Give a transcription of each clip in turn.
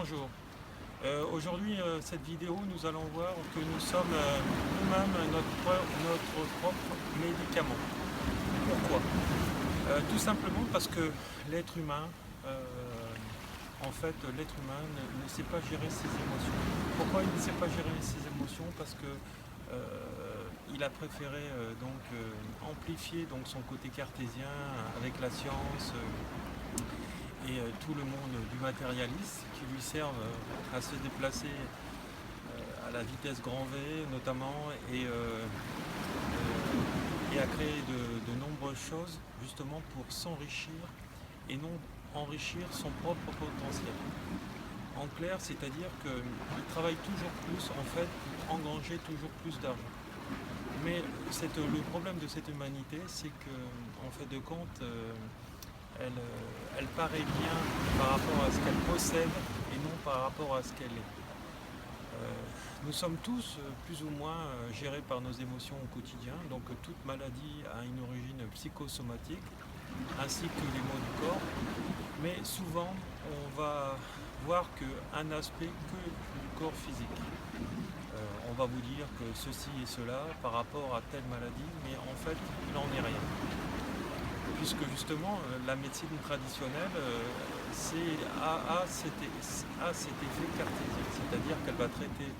bonjour. Aujourd'hui, cette vidéo, nous allons voir que nous sommes nous-mêmes notre propre médicament. Pourquoi? Tout simplement parce que l'être humain, l'être humain ne sait pas gérer ses émotions. Pourquoi il ne sait pas gérer ses émotions? Parce que il a préféré amplifier donc son côté cartésien avec la science et tout le monde du matérialisme qui lui servent à se déplacer à la vitesse grand V notamment et à créer de nombreuses choses justement pour s'enrichir et non enrichir son propre potentiel. En clair, c'est-à-dire qu'il travaille toujours plus en fait pour engranger toujours plus d'argent. Mais le problème de cette humanité, c'est que en fait de compte, elle paraît bien par rapport à ce qu'elle possède et non par rapport à ce qu'elle est. Nous sommes tous plus ou moins gérés par nos émotions au quotidien, donc toute maladie a une origine psychosomatique, ainsi que les maux du corps, mais souvent on va voir qu'un aspect que du corps physique. On va vous dire que ceci et cela par rapport à telle maladie, mais en fait il n'en est rien. Puisque justement la médecine traditionnelle a cet effet cartésien, c'est-à-dire qu'elle va traiter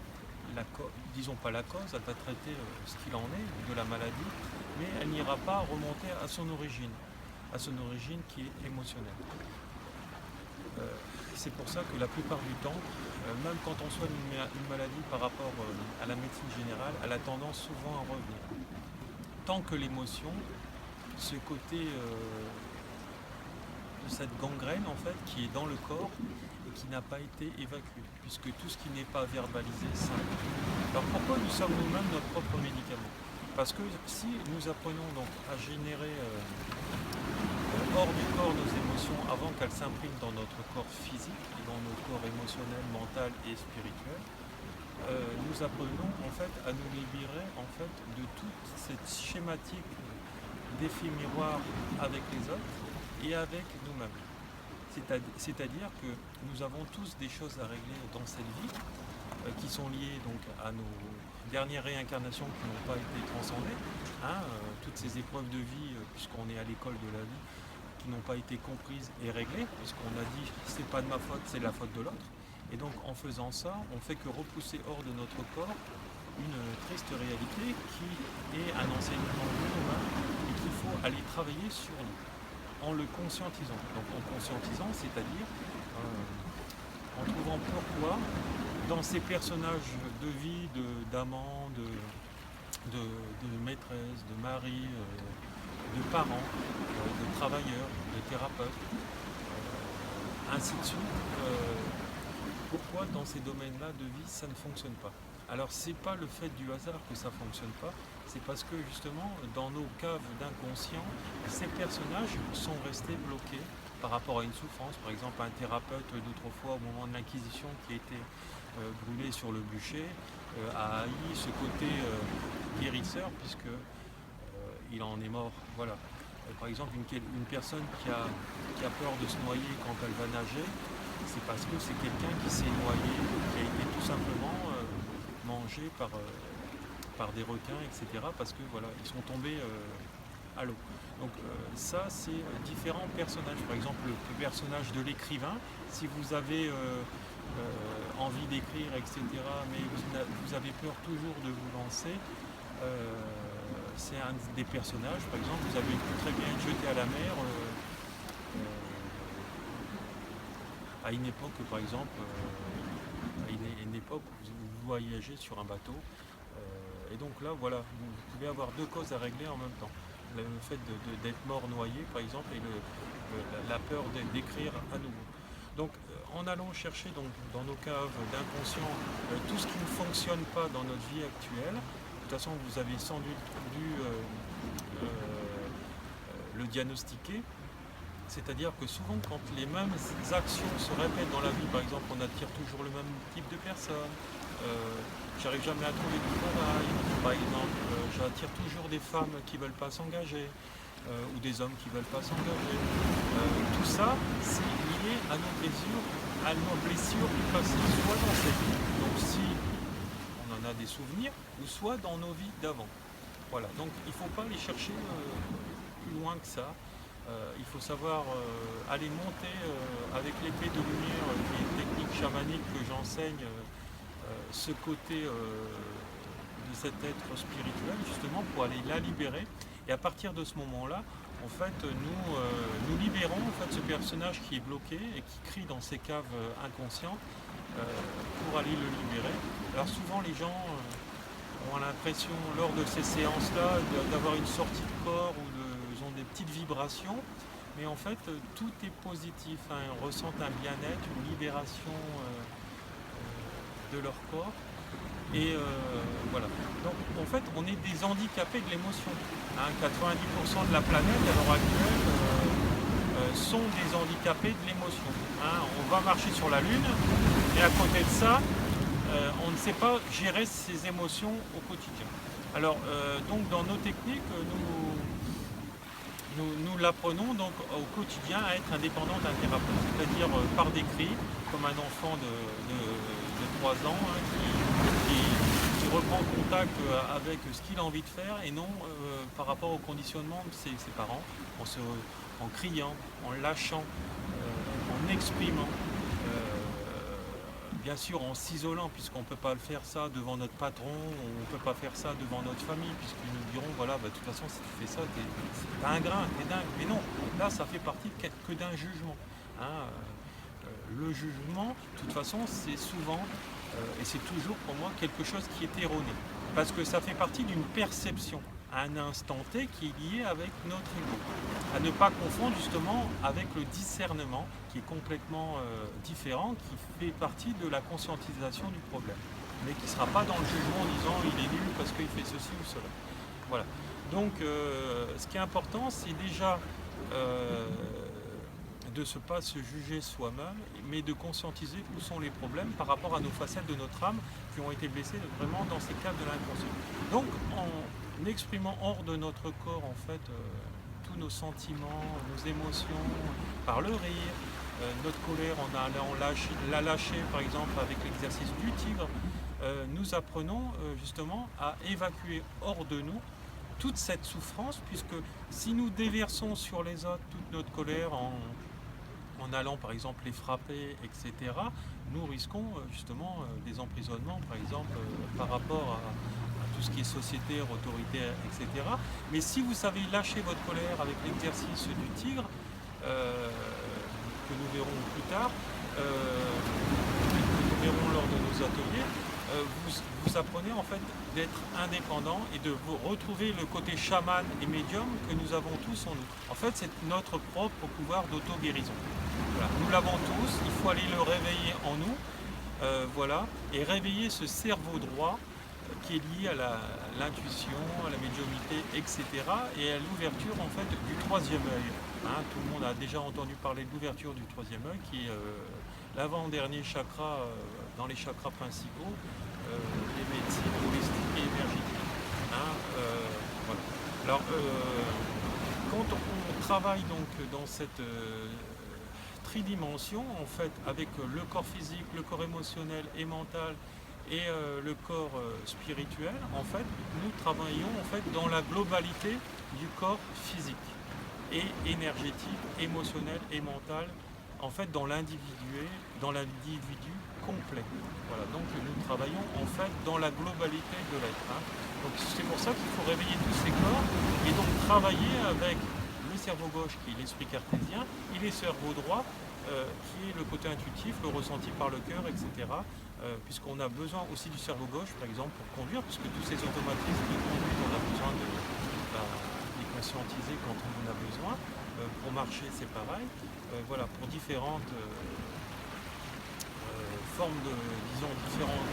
disons pas la cause, elle va traiter ce qu'il en est de la maladie, mais elle n'ira pas remonter à son origine qui est émotionnelle. C'est pour ça que la plupart du temps, même quand on soigne une maladie par rapport à la médecine générale, elle a tendance souvent à revenir. Tant que l'émotion, ce côté de cette gangrène en fait qui est dans le corps et qui n'a pas été évacué, puisque tout ce qui n'est pas verbalisé s'invite. Alors pourquoi nous sommes nous-mêmes notre propre médicament? Parce que si nous apprenons donc à générer hors du corps nos émotions avant qu'elles s'impriment dans notre corps physique et dans nos corps émotionnels, mental et spirituel, nous apprenons en fait à nous libérer en fait de toute cette schématique d'effets miroirs avec les autres et avec nous-mêmes. C'est-à-dire que nous avons tous des choses à régler dans cette vie qui sont liées donc à nos dernières réincarnations qui n'ont pas été transcendées, toutes ces épreuves de vie, puisqu'on est à l'école de la vie, qui n'ont pas été comprises et réglées, puisqu'on a dit c'est pas de ma faute, c'est la faute de l'autre. Et donc en faisant ça, on fait que repousser hors de notre corps une triste réalité qui est un enseignement de nous-mêmes et qu'il faut aller travailler sur nous en le conscientisant. Donc en conscientisant, c'est-à-dire en trouvant pourquoi dans ces personnages de vie, d'amants, de maîtresses, de maris, de parents, de travailleurs, de thérapeutes, ainsi de suite, pourquoi dans ces domaines-là de vie ça ne fonctionne pas. Alors c'est pas le fait du hasard que ça ne fonctionne pas, c'est parce que justement dans nos caves d'inconscient, ces personnages sont restés bloqués par rapport à une souffrance. Par exemple un thérapeute d'autrefois au moment de l'Inquisition qui a été brûlé sur le bûcher a haï ce côté guérisseur puisque il en est mort. Voilà. Par exemple une personne qui a peur de se noyer quand elle va nager, c'est parce que c'est quelqu'un qui s'est noyé, qui a été tout simplement mangés par des requins, etc. Parce que voilà, ils sont tombés à l'eau. Donc ça, c'est différents personnages. Par exemple, le personnage de l'écrivain, si vous avez envie d'écrire, etc., mais vous avez peur toujours de vous lancer, c'est un des personnages. Par exemple, vous avez pu très bien être jeté à la mer à une époque, par exemple, à une époque où vous voyagez sur un bateau, et donc là, voilà, vous pouvez avoir deux causes à régler en même temps. Le fait d'être mort noyé, par exemple, et la peur d'écrire à nouveau. Donc, en allant chercher donc, dans nos caves d'inconscient tout ce qui ne fonctionne pas dans notre vie actuelle, de toute façon, vous avez sans doute dû le diagnostiquer. C'est-à-dire que souvent, quand les mêmes actions se répètent dans la vie, par exemple, on attire toujours le même type de personnes, j'arrive jamais à trouver du travail, par exemple, j'attire toujours des femmes qui ne veulent pas s'engager, ou des hommes qui ne veulent pas s'engager. Tout ça, c'est lié liées à nos blessures du passé, soit dans cette vie, donc si on en a des souvenirs, ou soit dans nos vies d'avant. Voilà, donc il ne faut pas aller chercher plus loin que ça. Il faut savoir aller monter avec l'épée de lumière, qui est une technique chamanique que j'enseigne, ce côté de cet être spirituel, justement pour aller la libérer. Et à partir de ce moment-là, en fait, nous libérons en fait, ce personnage qui est bloqué et qui crie dans ses caves inconscientes pour aller le libérer. Alors souvent les gens ont l'impression lors de ces séances-là d'avoir une sortie de corps ou ils ont des petites vibrations, mais en fait tout est positif, hein. Ils ressentent un bien-être, une libération de leur corps. Et voilà. Donc en fait on est des handicapés de l'émotion. Hein. 90% de la planète à l'heure actuelle sont des handicapés de l'émotion. Hein. On va marcher sur la Lune, et à côté de ça, on ne sait pas gérer ses émotions au quotidien. Alors, donc dans nos techniques, nous l'apprenons donc au quotidien à être indépendant d'un thérapeute, c'est-à-dire par décrit, comme un enfant de 3 ans hein, qui reprend contact avec ce qu'il a envie de faire et non par rapport au conditionnement de ses parents, en criant, en lâchant, en exprimant. Bien sûr en s'isolant, puisqu'on ne peut pas le faire ça devant notre patron, on ne peut pas faire ça devant notre famille, puisqu'ils nous diront, voilà, de toute façon, si tu fais ça, t'es un grain, t'es dingue. Mais non, là, ça fait partie que d'un jugement. Hein. Le jugement, de toute façon, c'est souvent, et c'est toujours pour moi, quelque chose qui est erroné. Parce que ça fait partie d'une perception à un instant T qui est lié avec notre ego. À ne pas confondre justement avec le discernement qui est complètement différent, qui fait partie de la conscientisation du problème, mais qui ne sera pas dans le jugement en disant il est nul parce qu'il fait ceci ou cela. Voilà. Donc ce qui est important, c'est déjà de ne pas se juger soi-même, mais de conscientiser où sont les problèmes par rapport à nos facettes de notre âme qui ont été blessées vraiment dans ces caves de l'inconscient. Donc en exprimant hors de notre corps en fait tous nos sentiments, nos émotions, par le rire, notre colère en allant la lâcher par exemple avec l'exercice du tigre, nous apprenons justement à évacuer hors de nous toute cette souffrance, puisque si nous déversons sur les autres toute notre colère en allant par exemple les frapper, etc., nous risquons justement des emprisonnements, par exemple, par rapport à tout ce qui est sociétaire, autoritaire, etc. Mais si vous savez lâcher votre colère avec l'exercice du tigre, que nous verrons plus tard, que nous verrons lors de nos ateliers, vous apprenez en fait d'être indépendant et de vous retrouver le côté chaman et médium que nous avons tous en nous. En fait, c'est notre propre pouvoir d'auto-guérison. Voilà. Nous l'avons tous, il faut aller le réveiller en nous, voilà, et réveiller ce cerveau droit qui est lié à l'intuition, à la médiumnité, etc. et à l'ouverture en fait du troisième œil. Hein, tout le monde a déjà entendu parler de l'ouverture du troisième œil, qui est l'avant-dernier chakra dans les chakras principaux, les médecines holistiques et énergétiques. Hein, voilà. Alors, quand on travaille donc dans cette tridimension, en fait, avec le corps physique, le corps émotionnel et mental, et le corps spirituel, en fait, nous travaillons en fait dans la globalité du corps physique et énergétique, émotionnel et mental, en fait dans l'individu complet. Voilà, donc nous travaillons en fait dans la globalité de l'être. Hein. Donc c'est pour ça qu'il faut réveiller tous ces corps et donc travailler avec le cerveau gauche qui est l'esprit cartésien et les cerveaux droits qui est le côté intuitif, le ressenti par le cœur, etc. Puisqu'on a besoin aussi du cerveau gauche, par exemple, pour conduire, puisque tous ces automatismes de conduite, on a besoin de les conscientiser quand on en a besoin. Pour marcher, c'est pareil. Voilà, pour différentes formes de, disons, différents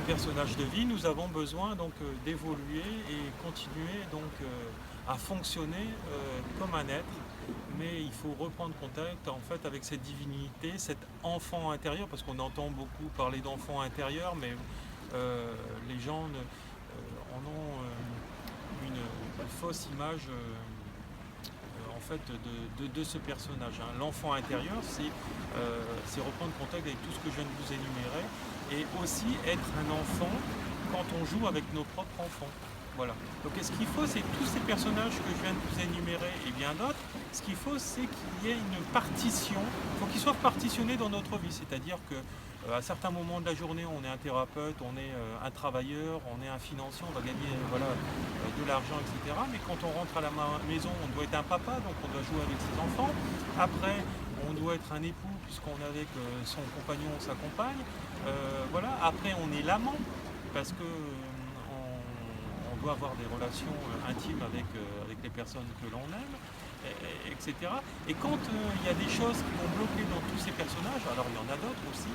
personnages de vie, nous avons besoin donc d'évoluer et continuer donc à fonctionner comme un être. Mais il faut reprendre contact en fait avec cette divinité, cet enfant intérieur, parce qu'on entend beaucoup parler d'enfant intérieur, mais les gens en ont une fausse image en fait de ce personnage, hein. L'enfant intérieur, c'est reprendre contact avec tout ce que je viens de vous énumérer, et aussi être un enfant quand on joue avec nos propres enfants. Voilà. Donc ce qu'il faut, c'est tous ces personnages que je viens de vous énumérer et bien d'autres, ce qu'il faut, c'est qu'il y ait une partition, il faut qu'ils soient partitionnés dans notre vie, c'est-à-dire que à certains moments de la journée, on est un thérapeute, on est un travailleur, on est un financier, on va gagner voilà, de l'argent, etc. Mais quand on rentre à la maison, on doit être un papa, donc on doit jouer avec ses enfants. Après, on doit être un époux, puisqu'on est avec son compagnon ou sa compagne. Voilà. Après, on est l'amant, parce que on doit avoir des relations intimes avec les personnes que l'on aime, etc. Et quand il y a des choses qui vont bloquer dans tous ces personnages, alors il y en a d'autres aussi,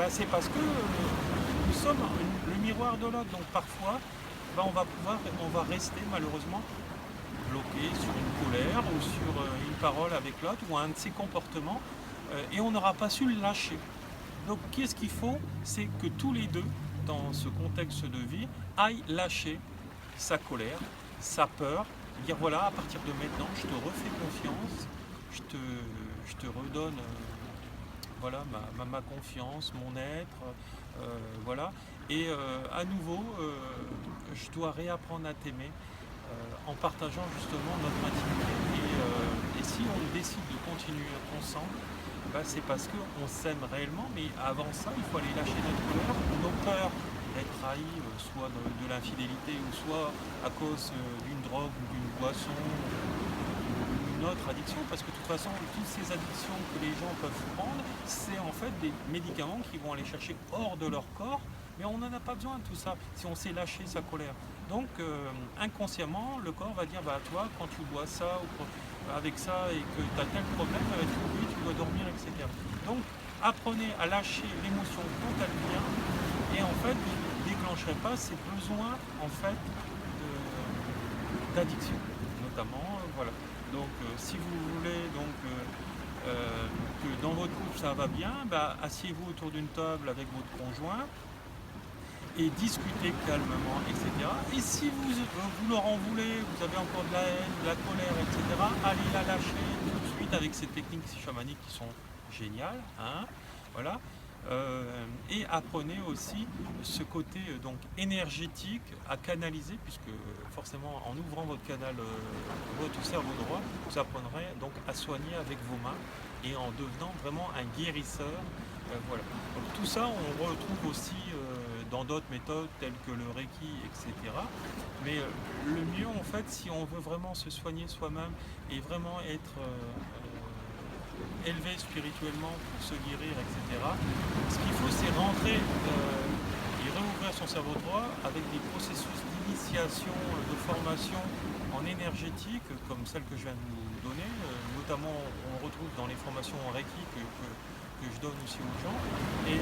c'est parce que nous sommes le miroir de l'autre. Donc parfois, on va rester malheureusement bloqué sur une colère ou sur une parole avec l'autre ou un de ses comportements, et on n'aura pas su le lâcher. Donc qu'est-ce qu'il faut? C'est que tous les deux, dans ce contexte de vie, aillent lâcher sa colère, sa peur, dire voilà, à partir de maintenant, je te refais confiance, je te redonne voilà, ma confiance, mon être, voilà. Et à nouveau, je dois réapprendre à t'aimer en partageant justement notre intimité. Et si on décide de continuer ensemble, c'est parce qu'on s'aime réellement, mais avant ça, il faut aller lâcher notre colère, nos peurs d'être trahi, soit de l'infidélité, ou soit à cause d'une drogue ou d'une boisson, ou une autre addiction, parce que de toute façon, toutes ces addictions que les gens peuvent prendre, c'est en fait des médicaments qui vont aller chercher hors de leur corps, mais on n'en a pas besoin de tout ça, si on sait lâcher sa colère. Donc, inconsciemment, le corps va dire, toi, quand tu bois ça, ou avec ça, et que tu as tel problème, tu dois dormir, etc. Donc, apprenez à lâcher l'émotion quand elle vient, et en fait, vous ne déclencherez pas ces besoins, en fait, d'addiction, notamment, voilà. Donc, si vous voulez que dans votre couple ça va bien, asseyez-vous autour d'une table avec votre conjoint et discutez calmement, etc. Et si vous leur en voulez, vous avez encore de la haine, de la colère, etc., allez la lâcher tout de suite avec ces techniques chamaniques qui sont géniales, hein, voilà. Et apprenez aussi ce côté donc énergétique à canaliser, puisque forcément en ouvrant votre canal, votre cerveau droit, vous apprendrez donc à soigner avec vos mains et en devenant vraiment un guérisseur. Voilà. Donc tout ça on retrouve aussi dans d'autres méthodes telles que le Reiki, etc. Mais le mieux en fait, si on veut vraiment se soigner soi-même et vraiment être élevé spirituellement pour se guérir, etc. Ce qu'il faut, c'est rentrer et réouvrir son cerveau droit avec des processus d'initiation, de formation en énergétique, comme celle que je viens de vous donner. Notamment, on retrouve dans les formations en Reiki que je donne aussi aux gens. Et